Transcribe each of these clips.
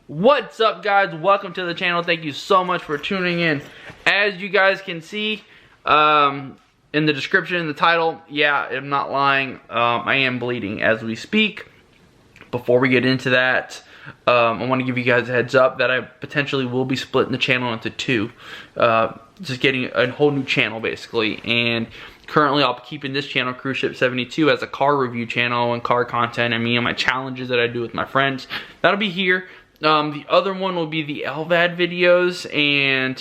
What's up, guys? Welcome to the channel. Thank you so much for tuning in. As you guys can see in the description, in the title, yeah, I'm not lying. I am bleeding as we speak. Before we get into that, I want to give you guys a heads up that I potentially will be splitting the channel into two. Just getting a whole new channel, basically. And currently, I'll be keeping this channel, Cruise Ship 72, as a car review channel and car content and me and my challenges that I do with my friends. That'll be here. The other one will be the LVAD videos, and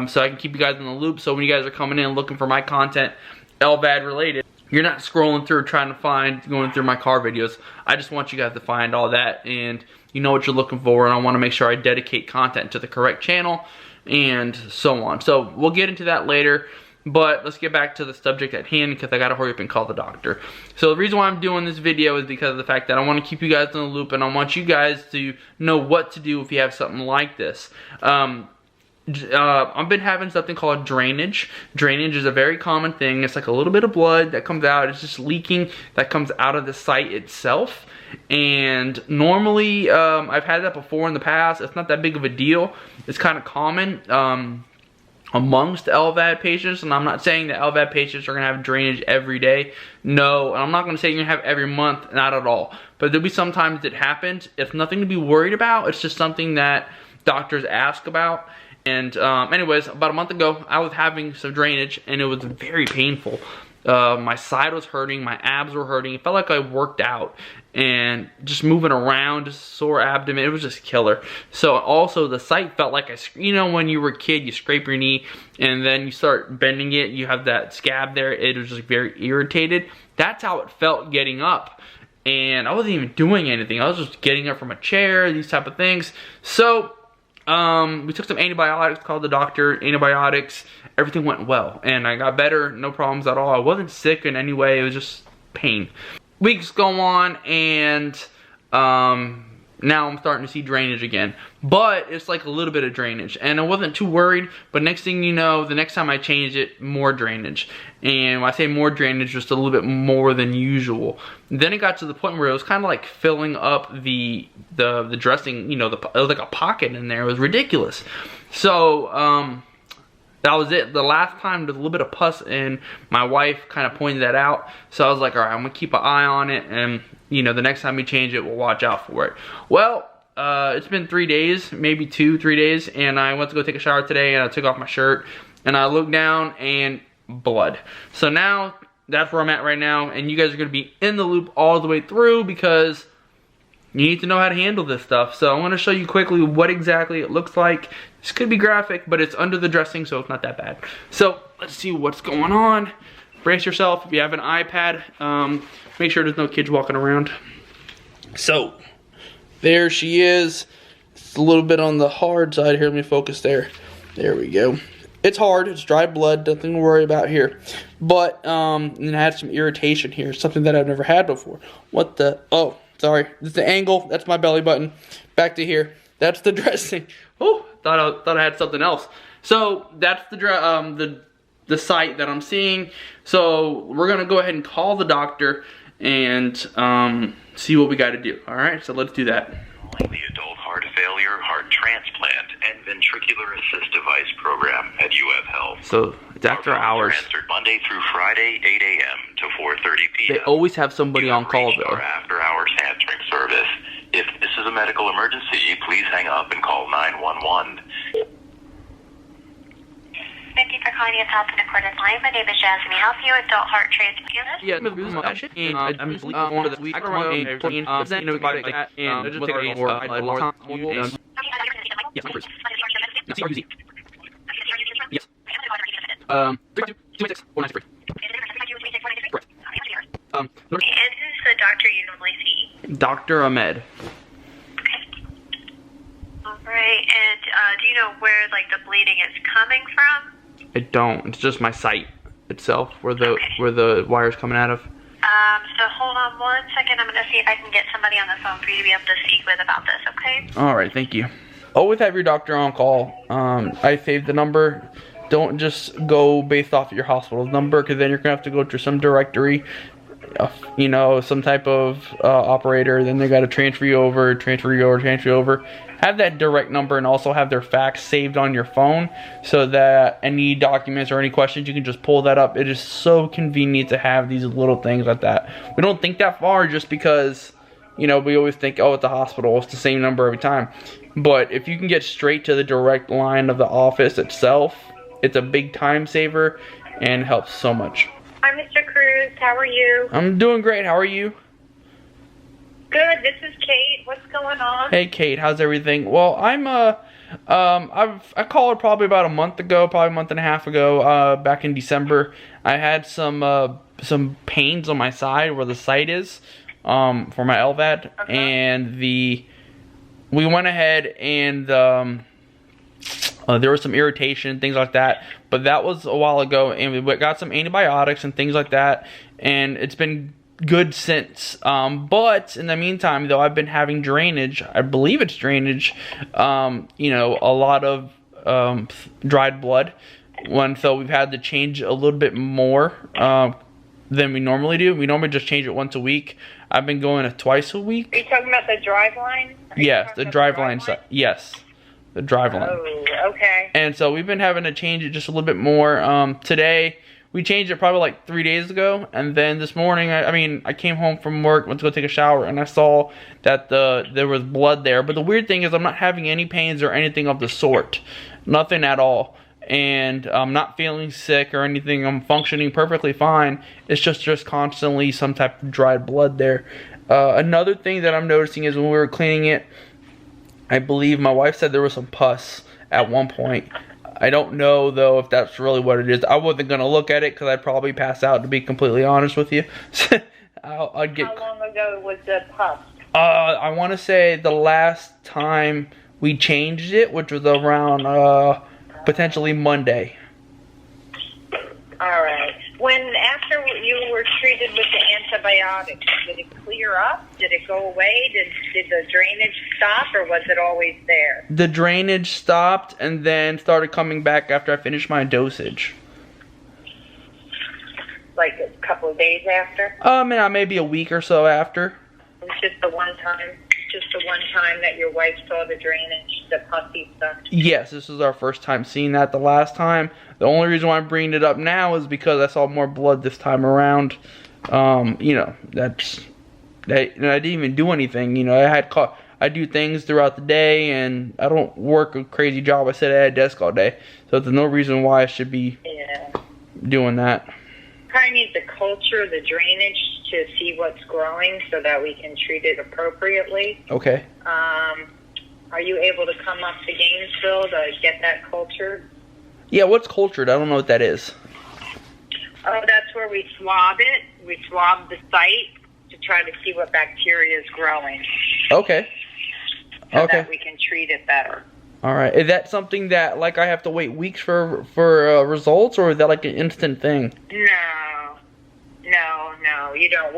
so I can keep you guys in the loop. So when you guys are coming in looking for my content, LVAD related, you're not scrolling through trying to find, going through my car videos. I just want you guys to find all that, and you know what you're looking for, and I want to make sure I dedicate content to the correct channel, and so on. So we'll get into that later. But let's get back to the subject at hand, because I gotta hurry up and call the doctor. So the reason why I'm doing this video is because of the fact that I want to keep you guys in the loop, and I want you guys to know what to do if you have something like this. I've been having something called drainage. Drainage is a very common thing. It's like a little bit of blood that comes out. It's just leaking that comes out of the site itself. And normally, I've had that before in the past. It's not that big of a deal. It's kind of common. Amongst LVAD patients, and I'm not saying that LVAD patients are going to have drainage every day. No, and I'm not going to say you're going to have every month, not at all. But there'll be sometimes it happens. It's nothing to be worried about. It's just something that doctors ask about. And anyways, about a month ago, I was having some drainage, and it was very painful. My side was hurting, my abs were hurting. It felt like I worked out, and just moving around, just sore abdomen, it was just killer. So also the site felt like you know, when you were a kid, you scrape your knee and then you start bending it, you have that scab there, it was just very irritated. That's how it felt getting up. And I wasn't even doing anything. I was just getting up from a chair, these type of things. So we took some antibiotics, called the doctor, antibiotics, everything went well, and I got better, no problems at all. I wasn't sick in any way, it was just pain. Weeks go on, and now I'm starting to see drainage again, but it's like a little bit of drainage, and I wasn't too worried. But next thing you know, the next time I changed it, more drainage. And when I say more drainage, just a little bit more than usual. Then it got to the point where it was kind of like filling up the dressing, you know, it was like a pocket in there. It was ridiculous. So that was it. The last time, there's a little bit of pus, and my wife kind of pointed that out. So I was like, all right, I'm gonna keep an eye on it, and you know, the next time we change it, we'll watch out for it. Well, it's been 3 days, maybe 2-3 days, and I went to go take a shower today, and I took off my shirt, and I looked down, and blood. So now, that's where I'm at right now, and you guys are gonna be in the loop all the way through, because you need to know how to handle this stuff. So I want to show you quickly what exactly it looks like. This could be graphic, but it's under the dressing, so it's not that bad. So let's see what's going on. Brace yourself. If you have an iPad, make sure there's no kids walking around. So there she is. It's a little bit on the hard side here. Let me focus there. There we go. It's hard. It's dry blood. Nothing to worry about here. But and I had some irritation here. Something that I've never had before. What the? Oh. Sorry, it's the angle. That's my belly button. Back to here. That's the dressing. Oh, thought I had something else. So that's the site that I'm seeing. So we're gonna go ahead and call the doctor and see what we got to do. All right, so let's do that. The adult heart failure, heart transplant, and ventricular assist device program at UF Health. So it's after hours. Answered Monday through Friday, 8 a.m. to 4:30 p.m. They always have somebody on call though. Our after-hours answering service. If this is a medical emergency, please hang up and call 911. Thank you for calling the Health and Recorded Line. My name is Jasmine. May I help you? Adult heart transplant? Yeah, I'm going to this week. I don't want to you know, that, and just take a more time. Yes, my first. Yes. 226 493. Correct. And who's the doctor you normally see? Dr. Ahmed. Alright, and do you know where like the bleeding is coming from? I don't. It's just my site itself, where the wire's coming out of. So hold on one second. I'm gonna see if I can get somebody on the phone for you to be able to speak with about this, okay? Alright, thank you. Always have your doctor on call. I saved the number. Don't just go based off of your hospital's number, because then you're gonna have to go through some directory, you know, some type of operator. Then they gotta transfer you over, have that direct number and also have their fax saved on your phone, so that any documents or any questions, you can just pull that up. It is so convenient to have these little things like that. We don't think that far just because, you know, we always think, oh, at the hospital, it's the same number every time. But if you can get straight to the direct line of the office itself, it's a big time saver and helps so much. Hi, Mr. Cruz. How are you? I'm doing great. How are you? Good. This is Kate. What's going on? Hey, Kate. How's everything? Well, I called probably about a month ago, probably a month and a half ago, back in December. I had some pains on my side where the site is, for my LVAD, and we went ahead and there was some irritation, things like that, but that was a while ago, and we got some antibiotics and things like that, and it's been good since. But in the meantime, though, I've been having drainage. I believe it's drainage. You know, a lot of dried blood. So we've had to change a little bit more than we normally do. We normally just change it once a week. I've been going twice a week. Are you talking about the drive line? Yes, the drive line side. Yes, the drive line. Oh, okay. And so we've been having to change it just a little bit more. Today, we changed it probably like 3 days ago. And then this morning, I came home from work, went to go take a shower, and I saw that there was blood there. But the weird thing is I'm not having any pains or anything of the sort. Nothing at all. And I'm not feeling sick or anything. I'm functioning perfectly fine. It's just constantly some type of dried blood there. Another thing that I'm noticing is when we were cleaning it, I believe my wife said there was some pus at one point. I don't know, though, if that's really what it is. I wasn't going to look at it because I'd probably pass out, to be completely honest with you. I'd get... How long ago was the pus? I want to say the last time we changed it, which was around potentially Monday. All right. After you were treated with the antibiotics, did it clear up? Did it go away? Did the drainage stop, or was it always there? The drainage stopped and then started coming back after I finished my dosage. Like a couple of days after? Maybe a week or so after. It was just the one time that your wife saw the drainage, the pussy stuff? Yes, this is our first time seeing that. The last time, the only reason why I'm bringing it up now is because I saw more blood this time around. You know, I didn't even do anything. You know, I do things throughout the day, and I don't work a crazy job. I sit at a desk all day, so there's no reason why I should be doing that. Probably need the culture, the drainage, to see what's growing so that we can treat it appropriately. Okay. Are you able to come up to Gainesville to get that cultured? Yeah, what's cultured? I don't know what that is. Oh, that's where we swab it. We swab the site to try to see what bacteria is growing. Okay. So that we can treat it better. All right. Is that something that, like, I have to wait weeks for results, or is that like an instant thing? No, you don't.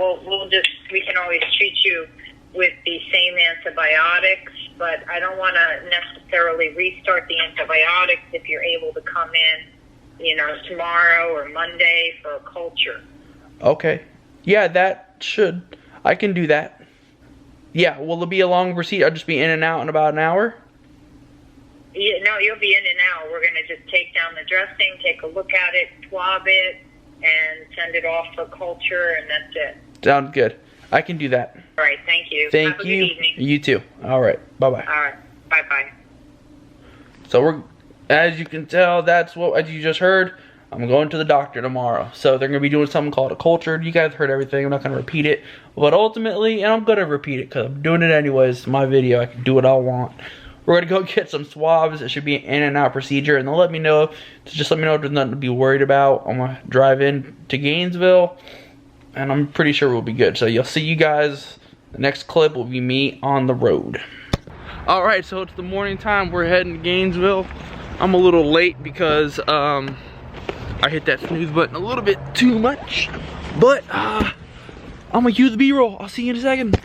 We can always treat you with the same antibiotics, but I don't want to necessarily restart the antibiotics if you're able to come in, you know, tomorrow or Monday for a culture. Okay. Yeah, I can do that. Yeah, will it be a long procedure? I'll just be in and out in about an hour? Yeah, no, you'll be in and out. We're going to just take down the dressing, take a look at it, swab it, and send it off for culture, and that's it. Sounds good. I can do that. All right, thank you. Thank Have you. A good evening. You too. All right, bye-bye. All right, bye-bye. So as you can tell, that's what, as you just heard, I'm going to the doctor tomorrow. So they're going to be doing something called a culture. You guys heard everything. I'm not going to repeat it. But ultimately, and I'm going to repeat it because I'm doing it anyways. It's my video. I can do what I want. We're going to go get some swabs. It should be an in and out procedure. And they'll let me know. Just let me know if there's nothing to be worried about. I'm going to drive in to Gainesville. And I'm pretty sure we'll be good. So you'll see you guys. The next clip will be me on the road. Alright, so it's the morning time. We're heading to Gainesville. I'm a little late because I hit that snooze button a little bit too much. But I'm going to use the B-roll. I'll see you in a second.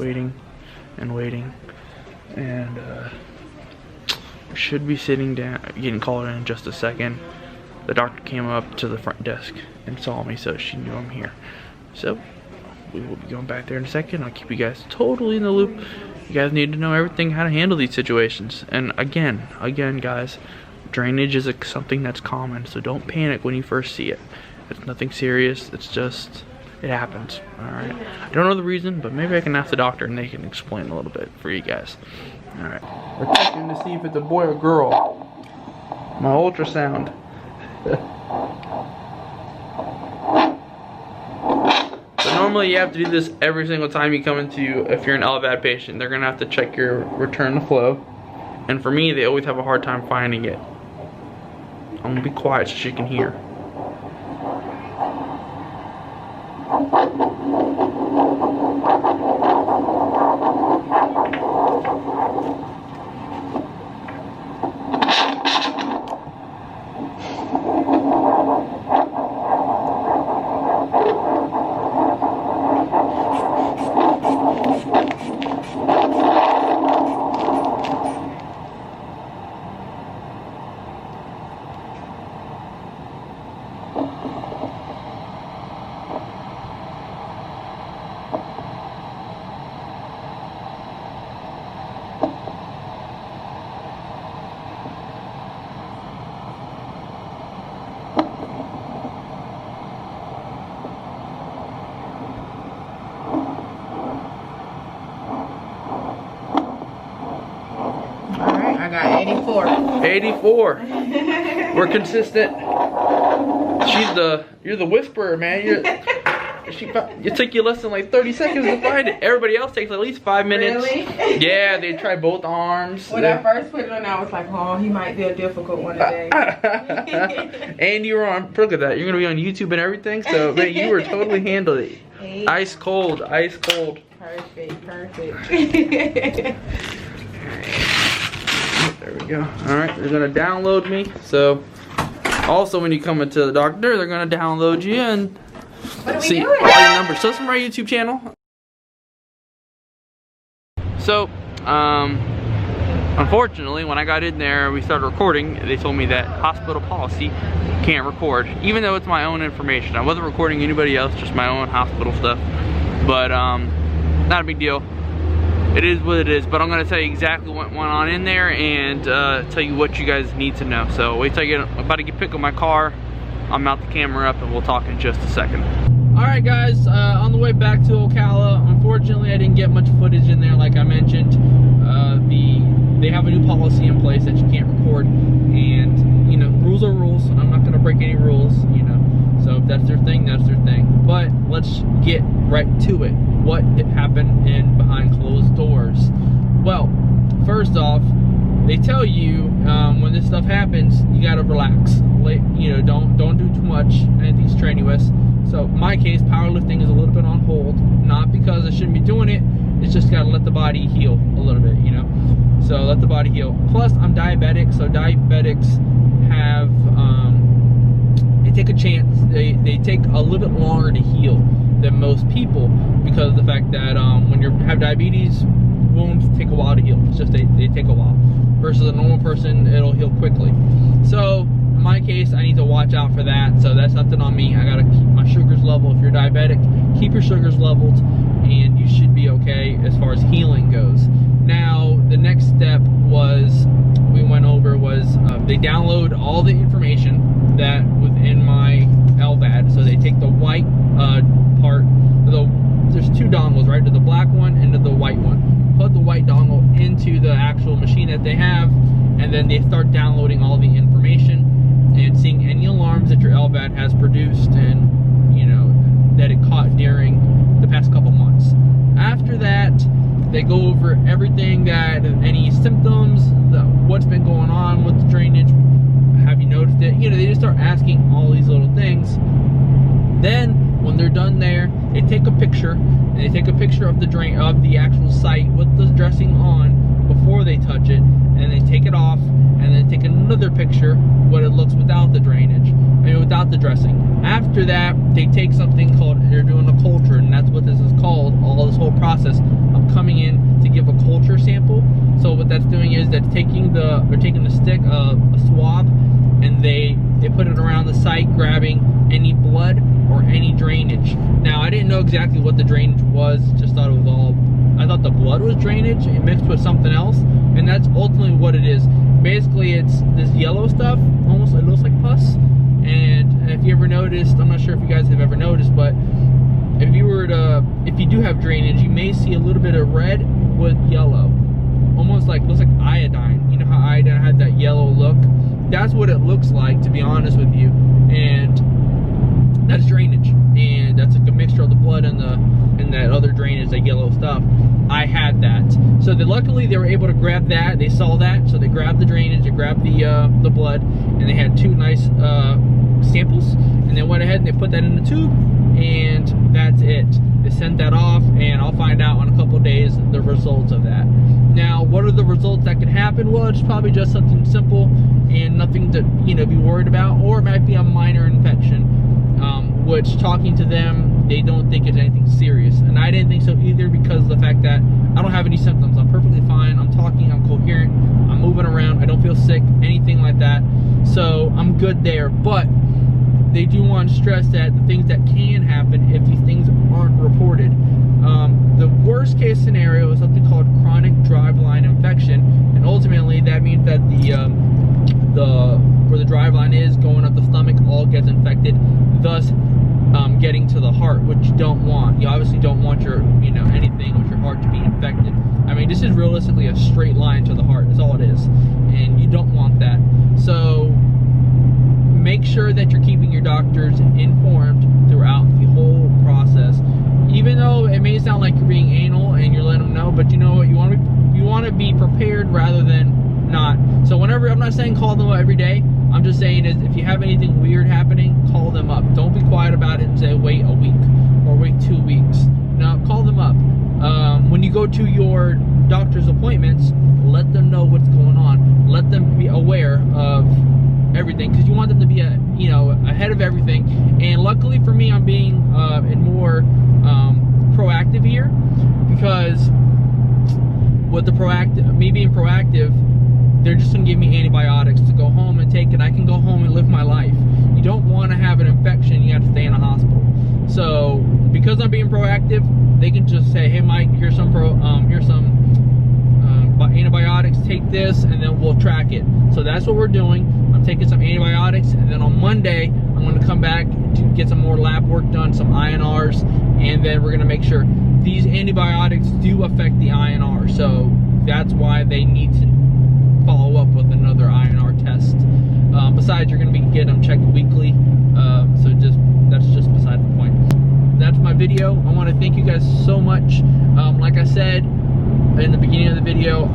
waiting and waiting, and should be sitting down, getting called in just a second. The doctor came up to the front desk and saw me, so she knew I'm here. So we will be going back there in a second. I'll keep you guys totally in the loop. You guys need to know everything, how to handle these situations. And again guys, drainage is something that's common, so don't panic when you first see it. It's nothing serious. It's just, it happens. Alright, I don't know the reason, but maybe I can ask the doctor and they can explain a little bit for you guys. Alright, we're checking to see if it's a boy or girl. My ultrasound. So normally you have to do this every single time you come into, if you're an LVAD patient, they're gonna have to check your return to flow. And for me, they always have a hard time finding it. I'm gonna be quiet so she can hear. I got 84. 84. We're consistent. You're the whisperer, man. It took you less than like 30 seconds to find it. Everybody else takes at least 5 minutes. Really? Yeah, they try both arms. When I first put it on, I was like, oh, he might be a difficult one today. And you were on, look at that. You're gonna be on YouTube and everything. So man, you were totally handled it. Hey. Ice cold, ice cold. Perfect, perfect. There we go. Alright, they're gonna download me. So also when you come into the doctor, they're gonna download you and see all your numbers. So it's from our YouTube channel. So unfortunately when I got in there, we started recording, they told me that hospital policy can't record, even though it's my own information. I wasn't recording anybody else, just my own hospital stuff. But not a big deal. It is what it is, but I'm gonna tell you exactly what went on in there and tell you what you guys need to know. So wait till I get about to pick up my car. I'll mount the camera up and we'll talk in just a second. All right, guys, on the way back to Ocala. Unfortunately, I didn't get much footage in there, like I mentioned. They have a new policy in place that you can't record, and you know, rules are rules. I'm not gonna break any rules, you know. So if that's their thing, that's their thing. But let's get right to it. What happened in behind closed doors? Well, first off, they tell you when this stuff happens, you gotta relax. You know, don't do too much, anything strenuous. So in my case, powerlifting is a little bit on hold, not because I shouldn't be doing it. It's just gotta let the body heal a little bit, you know. So let the body heal. Plus, I'm diabetic, so diabetics have they take a chance. They take a little bit longer to heal than most people because of the fact that when you have diabetes, wounds take a while to heal. It's just they take a while. Versus a normal person, it'll heal quickly. So in my case, I need to watch out for that. So that's something on me. I gotta keep my sugars level. If you're diabetic, keep your sugars leveled, and you should be okay as far as healing goes. Now, the next step was they download all the information that was in my LVAD. So they take the white part. There's two dongles, right? To the black one and to the white one. Put the white dongle into the actual machine that they have, and then they start downloading all the information and seeing any alarms that your LVAD has produced and, you know, that it caught during the past couple months. After that, they go over everything, that any symptoms, what's been going on with the drainage, have you noticed it? You know, they just start asking all these little things. Then when they're done there, they take a picture, and they take a picture of the actual site with the dressing on before they touch it, and they take it off, and then take another picture what it looks without the drainage, I mean without the dressing. After that, they take something called, they're doing a culture, and that's what this is called, all this whole process, a coming in to give a culture sample. So what that's doing is that's taking the stick, a swab, and they put it around the site, grabbing any blood or any drainage. Now, I didn't know exactly what the drainage was, just thought it was all, I thought the blood was drainage mixed with something else, and that's ultimately what it is. Basically, it's this yellow stuff, almost, it looks like pus. And if you ever noticed, I'm not sure if you guys have ever noticed, but if you do have drainage, you may see a little bit of red with yellow, almost like, looks like iodine. You know how iodine had that yellow look? That's what it looks like, to be honest with you. And that's drainage, and that's like a mixture of the blood and that other drainage, that yellow stuff. I had that, so luckily they were able to grab that. They saw that, so they grabbed the drainage, they grabbed the blood, and they had 2 nice samples, and they went ahead and they put that in the tube, and that's it. They sent that off, and I'll find out in a couple of days the results of that. Now, what are the results that could happen? Well, it's probably just something simple and nothing to be worried about, or it might be a minor infection, which, talking to them, they don't think it's anything serious, and I didn't think so either, because of the fact that I don't have any symptoms. I'm perfectly fine. I'm talking, I'm coherent, I'm moving around, I don't feel sick, anything like that, so I'm good there. But they do want to stress that the things that can happen if these things aren't reported. The worst case scenario is something called chronic driveline infection, and ultimately that means that where the driveline is going up the stomach all gets infected, thus getting to the heart, which you don't want. You obviously don't want your anything with your heart to be infected. I mean, this is realistically a straight line to the heart. That's all it is, and you don't want that. So make sure that you're keeping your doctors informed throughout the whole process. Even though it may sound like you're being anal and you're letting them know, but you know what, you want to be prepared rather than not. So whenever, I'm not saying call them up every day, I'm just saying is if you have anything weird happening, call them up. Don't be quiet about it and say wait a week or wait 2 weeks. No, call them up. When you go to your doctor's appointments, let them know what's going on. Let them be aware of everything, because you want them to be ahead of everything. And luckily for me, I'm being more proactive here, because with me being proactive, they're just gonna give me antibiotics to go home and take, and I can go home and live my life. You don't want to have an infection, you have to stay in a hospital. So because I'm being proactive, they can just say, hey Mike, here's some antibiotics, take this, and then we'll track it. So that's what we're doing. I'm taking some antibiotics, and then on Monday I'm going to come back to get some more lab work done, some INRs, and then we're going to make sure these antibiotics do affect the INR. So that's why they need to follow up with another INR test. Besides, you're going to be getting them checked weekly, so that's just beside the point. That's my video. I want to thank you guys so much. Like I said in the beginning of the video,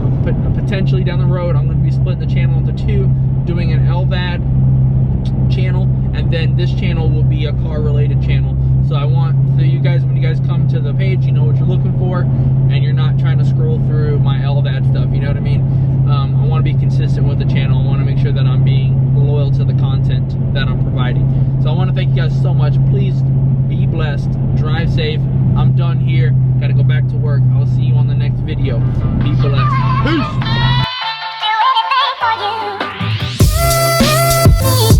potentially down the road, I'm going to be splitting the channel into 2, doing an LVAD channel, and then this channel will be a car related channel. So I want, so you guys, when you guys come to the page, you know what you're looking for, and you're not trying to scroll through my LVAD stuff, you know what I mean? I want to be consistent with the channel. I want to make sure that I'm being loyal to the content that I'm providing. So I want to thank you guys so much. Please be blessed, drive safe. I'm done here, gotta go back to work. I'll see you on the next video. Be blessed. Peace.